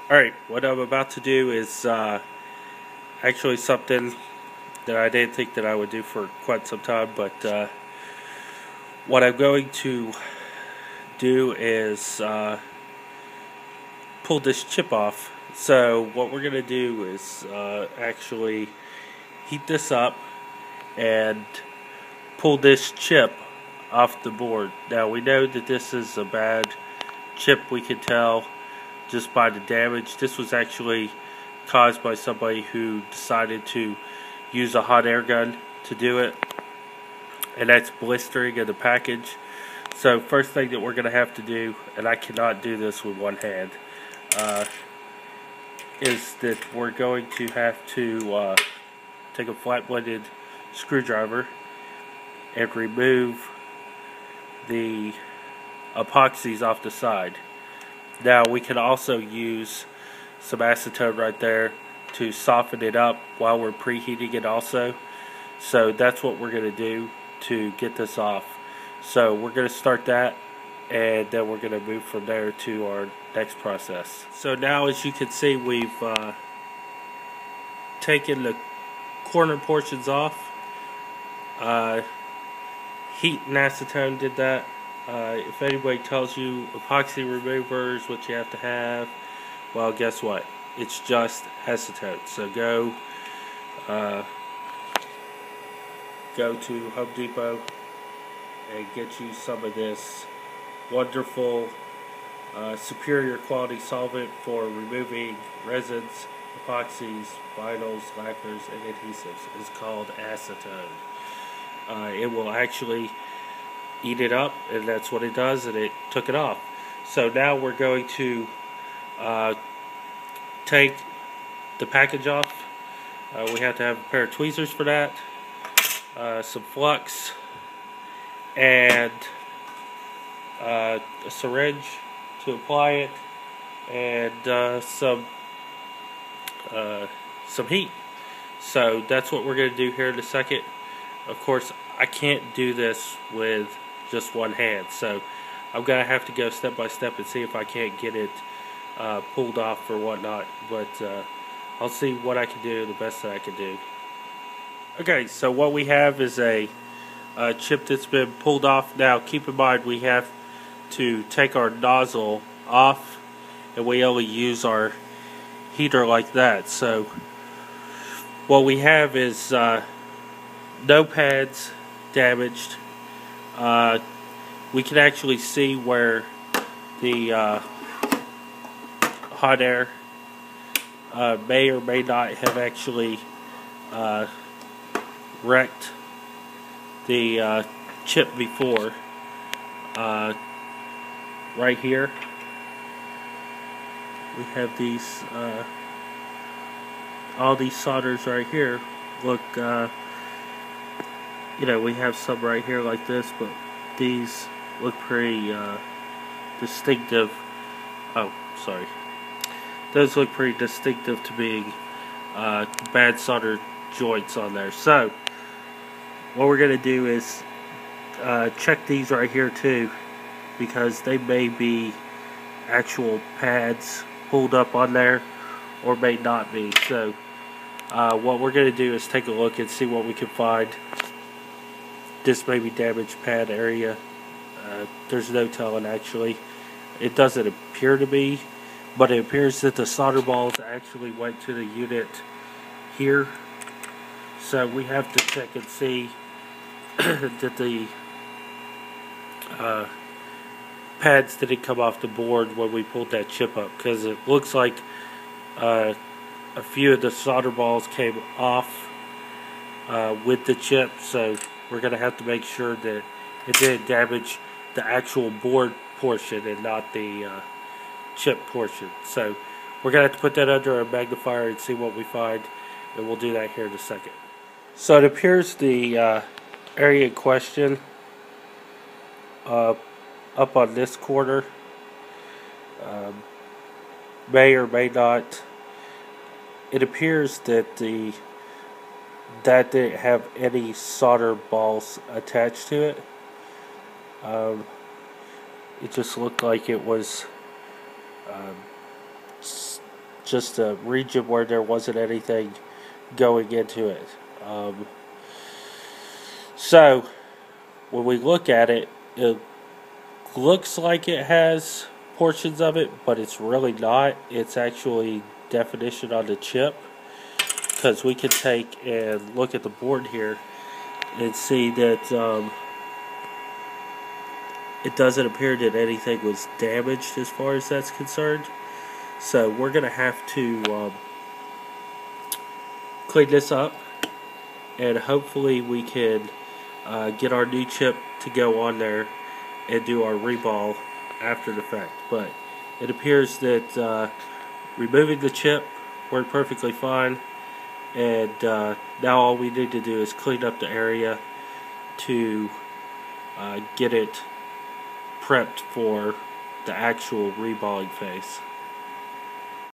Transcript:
Alright, what I'm about to do is actually something that I didn't think that I would do for quite some time, but what I'm going to do is pull this chip off. So what we're going to do is actually heat this up and pull this chip off the board. Now we know that this is a bad chip, we can tell just by the damage. This was actually caused by somebody who decided to use a hot air gun to do it, and that's blistering of the package. So first thing that we're going to have to do, and I cannot do this with one hand, is that we're going to have to take a flat-bladed screwdriver and remove the epoxies off the side. Now we can also use some acetone right there to soften it up while we're preheating it also. So that's what we're going to do to get this off. So we're going to start that, and then we're going to move from there to our next process. So now, as you can see, we've taken the corner portions off. Heat and acetone did that. If anybody tells you epoxy remover is what you have to have, well, guess what? It's just acetone. So go to Home Depot and get you some of this wonderful superior quality solvent for removing resins, epoxies, vinyls, lacquers, and adhesives. It's called acetone. It will actually eat it up, and that's what it does, and it took it off. So now we're going to take the package off. We have to have a pair of tweezers for that, some flux, and a syringe to apply it, and some heat. So that's what we're going to do here in a second. Of course, I can't do this with just one hand, so I'm going to have to go step by step and see if I can't get it pulled off or whatnot, but I'll see what I can do, the best that I can do. Okay, so what we have is a chip that's been pulled off. Now keep in mind, we have to take our nozzle off, and we only use our heater like that. So what we have is no pads damaged. We can actually see where the hot air may or may not have actually wrecked the chip before. Right here we have these all these solders right here. Look, you know, we have some right here like this, but these look pretty distinctive. Oh, sorry. Those look pretty distinctive to being bad solder joints on there. So what we're going to do is check these right here too, because they may be actual pads pulled up on there or may not be. So what we're going to do is take a look and see what we can find. This may be damaged pad area. There's no telling actually. It doesn't appear to be, but it appears that the solder balls actually went to the unit here. So we have to check and see that the pads didn't come off the board when we pulled that chip up, because it looks like a few of the solder balls came off with the chip. So we're going to have to make sure that it didn't damage the actual board portion and not the chip portion. So we're going to have to put that under a magnifier and see what we find, and we'll do that here in a second. So it appears the area in question up on this corner may or may not, it appears that that didn't have any solder balls attached to it. It just looked like it was just a region where there wasn't anything going into it. So when we look at it, it looks like it has portions of it, but it's really not. It's actually definition on the chip, because we can take and look at the board here and see that it doesn't appear that anything was damaged as far as that's concerned. So we're going to have to clean this up, and hopefully we can get our new chip to go on there and do our reball after the fact. But it appears that removing the chip worked perfectly fine, and now all we need to do is clean up the area to get it prepped for the actual reballing phase.